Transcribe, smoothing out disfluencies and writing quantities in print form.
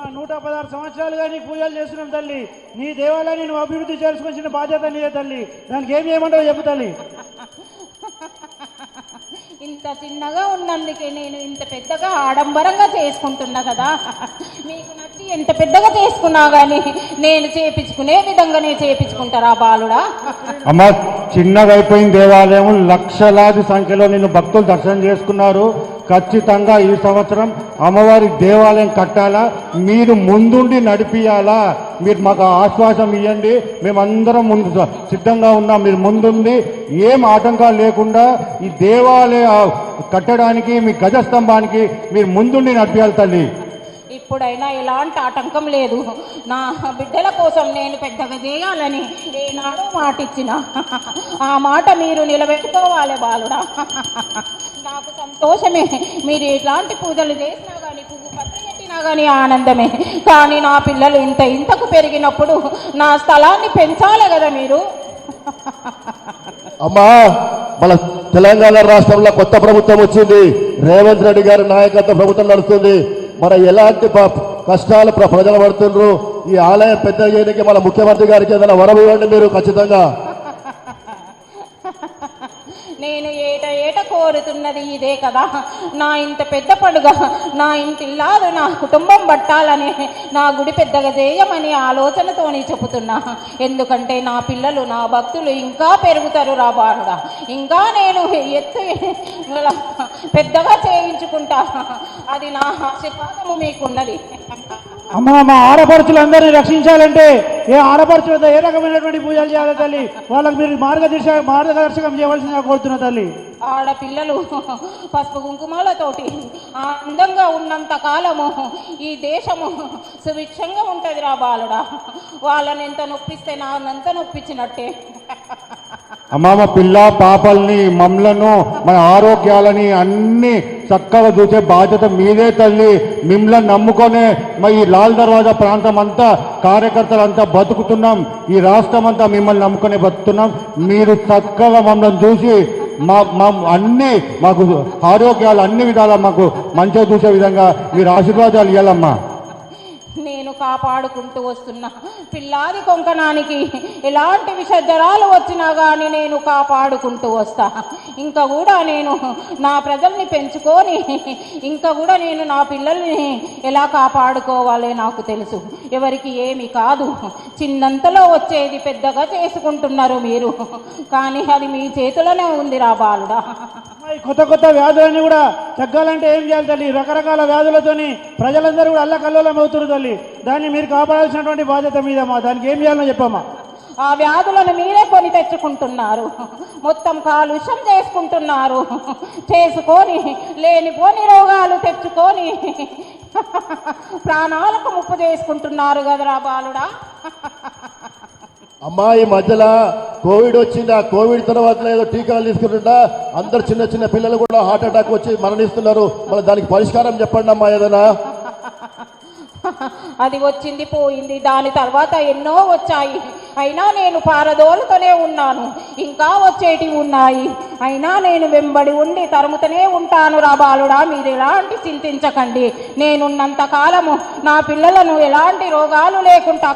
అమ్మా 116 సంవత్సరాలుగా నీకు పూజలు చేస్తున్నాం తల్లి. నీ దేవాలయాన్ని నువ్వు అభివృద్ధి చేసుకోవాల్సిన బాధ్యత నీదే తల్లి. దానికి ఏం చేయమంటావు చెప్పు తల్లి. ఇంత చిన్నగా ఉన్నందుకే నేను ఇంత పెద్దగా ఆడంబరంగా చేసుకుంటున్నా కదా. మీకు నచ్చి ఎంత పెద్దగా చేసుకున్నా కానీ నేను చేపించుకునే విధంగానే చేపించుకుంటారా బాలుడా? అమ్మ, చిన్నగా అయిపోయిన దేవాలయం లక్షలాది సంఖ్యలో నిన్ను భక్తులు దర్శనం చేసుకున్నారు. ఖచ్చితంగా ఈ సంవత్సరం అమ్మవారి దేవాలయం కట్టాలా, మీరు ముందుండి నడిపియాలా. మీరు మాకు ఆశ్వాసం ఇవ్వండి, మేమందరం ముందు సిద్ధంగా ఉన్నాం. మీరు ముందుండి ఏం ఆటంకాలు లేకుండా ఈ దేవాలయ కట్టడానికి, మీ గజస్తంభానికి మీరు ముందుండి నడిపియాలి తల్లి. ఇప్పుడైనా ఎలాంటి ఆటంకం లేదు. నా బిడ్డల కోసం నేను పెద్దగా చేయాలని ఏనాడో మాట ఇచ్చిన ఆ మాట మీరు నిలబెట్టుకోవాలి బాలుడా. నాకు సంతోషమే, మీరు ఎట్లాంటి పూజలు చేసినా కానీ, పువ్వు పత్ర పెట్టినా కానీ ఆనందమే. కానీ నా పిల్లలు ఇంతకు పెరిగినప్పుడు నా స్థలాన్ని పెంచాలి కదా మీరు. అమ్మా, మన తెలంగాణ రాష్ట్రంలో కొత్త ప్రభుత్వం వచ్చింది. రేవంత్ రెడ్డి గారి నాయకత్వ ప్రభుత్వం నడుస్తుంది. మన ఎలాంటి కష్టాలు ప్రజలు పడుతుండ్రు. ఈ ఆలయం పెద్ద చేయడానికి మన ముఖ్యమంత్రి గారికి ఏదైనా వరం ఇవ్వండి మీరు ఖచ్చితంగా. నేను ఏట కోరుతున్నది ఇదే కదా. నా ఇంత పెద్ద పండుగ, నా ఇంటిల్లాదు నా కుటుంబం పట్టాలని, నా గుడి పెద్దగా చేయమని ఆలోచనతోని చెబుతున్నా. ఎందుకంటే నా పిల్లలు, నా భక్తులు ఇంకా పెరుగుతారు రా బాలుడా. ఇంకా నేను ఎత్తు పెద్దగా చేయించుకుంటా. అది నా ఆశీర్వాదము మీకున్నది. అమ్మా, మా ఆడపడుచులందరినీ రక్షించాలంటే ఏ ఆడపడుచులతో ఏ రకమైనటువంటి పూజలు చేయాలి తల్లి? వాళ్ళకి మీరు మార్గదర్శకం చేయవలసిందిగా కోరుతున్నా తల్లి. ఆడపిల్లలు పసుపు కుంకుమాలతోటి అందంగా ఉన్నంత కాలము ఈ దేశము సుభిక్షంగా ఉంటుంది రా బాలుడా. వాళ్ళని ఎంత నొప్పిస్తే నాన్నంత నొప్పించినట్టే. అమ్మ, పిల్ల పాపల్ని, మమ్మలను, మన ఆరోగ్యాలని అన్ని చక్కగా చూసే బాధ్యత మీదే తల్లి. మిమ్మల్ని నమ్ముకొనే ఈ లాల్ దర్వాజా ప్రాంతం అంతా కార్యకర్తలంతా బతుకుతున్నాం. ఈ రాష్ట్రం అంతా మిమ్మల్ని నమ్ముకునే బతుకుతున్నాం. మీరు చక్కగా మమ్మల్ని చూసి అన్ని మాకు ఆరోగ్యాలు అన్ని విధాలా మాకు మంచిగా చూసే విధంగా మీరు ఆశీర్వాదాలు ఇవ్వాలమ్మా. నేను కాపాడుకుంటూ వస్తున్నా పిల్లాది కొంకణానికి ఎలాంటి విషజ్వరాలు వచ్చినా కానీ నేను కాపాడుకుంటూ వస్తా. ఇంకా కూడా నేను నా ప్రజల్ని పెంచుకొని ఇంకా కూడా నేను నా పిల్లల్ని ఎలా కాపాడుకోవాలో నాకు తెలుసు. ఎవరికి ఏమి కాదు, చిన్నంతలో వచ్చేది పెద్దగా చేసుకుంటున్నారు మీరు. కానీ అది మీ చేతిలోనే ఉంది రా బాలుడా. కొత్త వ్యాధులన్నీ కూడా తగ్గాలంటే ఏం చేయాలి తల్లి? రకరకాల వ్యాధులతోని ప్రజలందరూ కూడా అల్లకల్లోలం అవుతున్నారు తల్లి. దాన్ని మీరు కాపాడాల్సినటువంటి బాధ్యత మీదమ్మా. దానికి ఏం చేయాలో చెప్పమ్మా. ఆ వ్యాధులను మీరే కొని తెచ్చుకుంటున్నారు, మొత్తం కాలుష్యం చేసుకుంటున్నారు. చేసుకొని లేనిపోని రోగాలు తెచ్చుకొని ప్రాణాలకు ముప్పు చేసుకుంటున్నారు కదరా బాలుడా. అమ్మా, ఈ మధ్యలో కోవిడ్ వచ్చింది. ఆ కోవిడ్ తర్వాత ఏదో టీకాలు తీసుకుంటుంటా అందరు చిన్న చిన్న పిల్లలు కూడా హార్ట్ అటాక్ వచ్చి మరణిస్తున్నారు. మరి దానికి పరిష్కారం చెప్పండి అమ్మా ఏదైనా. అది వచ్చింది పోయింది, దాని తర్వాత ఎన్నో వచ్చాయి. అయినా నేను పారదోలుతూనే ఉన్నాను. ఇంకా వచ్చేటివి ఉన్నాయి. అయినా నేను వెంబడి ఉండి తరుముతూనే ఉంటాను రా బాలుడా. మీరు ఎలాంటి చింతించకండి. నేనున్నంత కాలము నా పిల్లలను ఎలాంటి రోగాలు లేకుండా